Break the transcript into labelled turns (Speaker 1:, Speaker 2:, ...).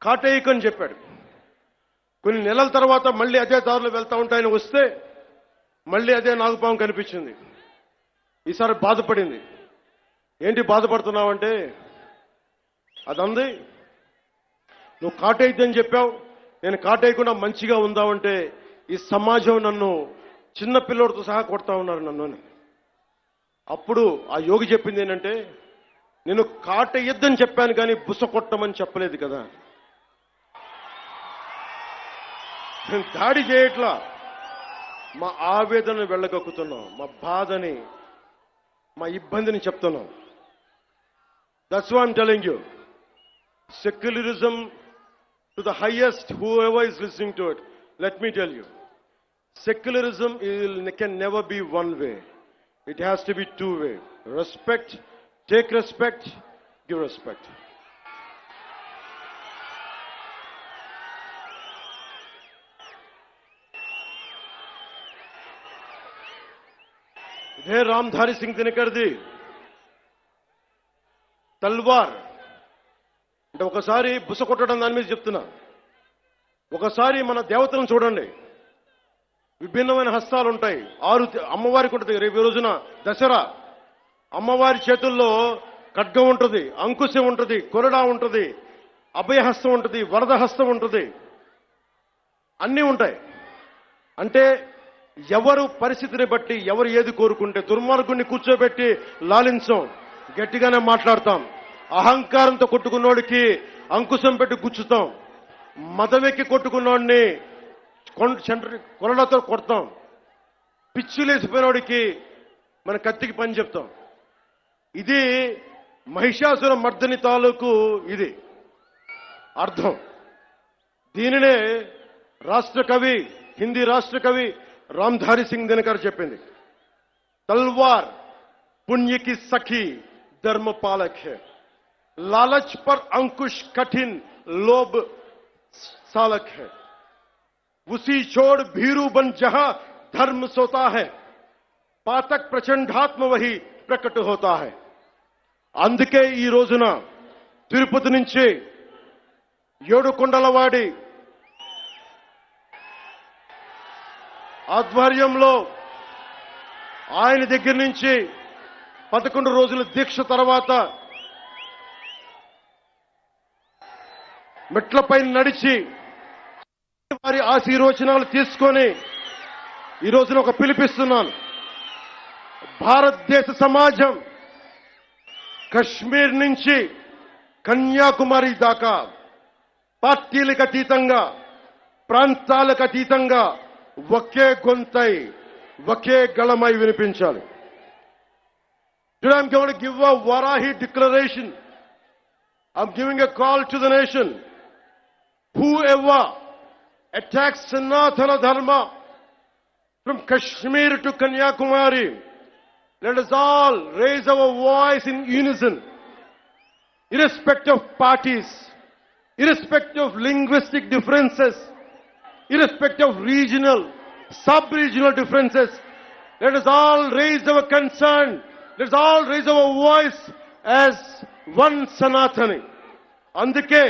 Speaker 1: కాటేయకని చెప్పాడు. కొన్ని నెలల తర్వాత మళ్ళీ అదే దారిలో వెళ్తా ఉంటాయని వస్తే మళ్ళీ అదే నాగుపాము కనిపించింది. ఈసారి బాధపడింది. ఏంటి బాధపడుతున్నావంటే, అదంది నువ్వు కాటేయద్దని చెప్పావు, నేను కాటేయకుండా మంచిగా ఉందామంటే ఈ సమాజం నన్ను చిన్న పిల్లోడితో సహా కొడతా ఉన్నారు నన్ను అని. అప్పుడు ఆ యోగి చెప్పింది ఏంటంటే, నేను కాటేయద్దని చెప్పాను కానీ బుస కొట్టమని చెప్పలేదు కదా. నేను దాడి చేయట్లా, మా ఆవేదనను వెళ్ళగక్కుతున్నాం, మా బాధని, మా ఇబ్బందిని చెప్తున్నాం. That's why I'm telling you. Secularism to the highest, whoever is listening to it, let me tell you, secularism can never be one way. It has to be two way. Respect, take respect, give respect. ఇదే రామ్ధారి సింగ్ దినకర్ది తల్వార్ అంటే ఒకసారి బుస కొట్టడం దాని మీద చెప్తున్నా. ఒకసారి మన దేవతలను చూడండి, విభిన్నమైన హస్తాలు ఉంటాయి. 6 అమ్మవారికి ఉంటుంది. రేపు రోజున దసరా, అమ్మవారి చేతుల్లో ఖడ్గం ఉంటుంది, అంకుశం ఉంటుంది, కొరడా ఉంటుంది, అభయహస్తం ఉంటుంది, వరదహస్తం ఉంటుంది, అన్నీ ఉంటాయి. అంటే ఎవరు పరిస్థితిని బట్టి ఎవరు ఏది కోరుకుంటే, దుర్మార్గుణ్ణి కూర్చోబెట్టి లాలించం, గట్టిగానే మాట్లాడతాం. అహంకారంతో కొట్టుకున్నోడికి అంకుశం పెట్టి గుచ్చుతాం, మదవెక్కి కొట్టుకున్నోడిని కొరలతో కొడతాం, పిచ్చిలేసిపోయినోడికి మన కత్తికి పని చెప్తాం. ఇది మహిషాసుర మర్దని తాలూకు ఇది అర్థం. దీనినే రాష్ట్ర కవి, హిందీ రాష్ట్ర కవి రామ్ధారి సింగ్ దినకర్ చెప్పింది. तलवार पुण्य की सखी धर्म पालक है, लालच पर अंकुश कठिन लोभ सालक है, उसी छोड़ भीरू बन जहां धर्म सोता है, पातक प्रचंडात्म वही प्रकट होता है. అందుకే ఈ రోజున తిరుపతి నుంచి ఏడుకొండలవాడి ఆధ్వర్యంలో ఆయన దగ్గర నుంచి 11 రోజుల దీక్ష తర్వాత మెట్లపై నడిచి వారి ఆశీర్వచనాలు తీసుకొని ఈ రోజున ఒక పిలిపిస్తున్నాను. భారతదేశ సమాజం కశ్మీర్ నుంచి కన్యాకుమారి దాకా పార్టీలకు అతీతంగా, ప్రాంతాలకు అతీతంగా ఒకే గొంతై, ఒకే గళమై వినిపించాలి. Today I'm going to give a Varahi declaration. I'm giving a call to the nation. Whoever attacks Sanatana Dharma from Kashmir to Kanyakumari, let us all raise our voice in unison, irrespective of parties, irrespective of linguistic differences, irrespective of regional, sub-regional differences. Let us all raise our concern. Let us all raise our voice as one Sanatani. అందుకే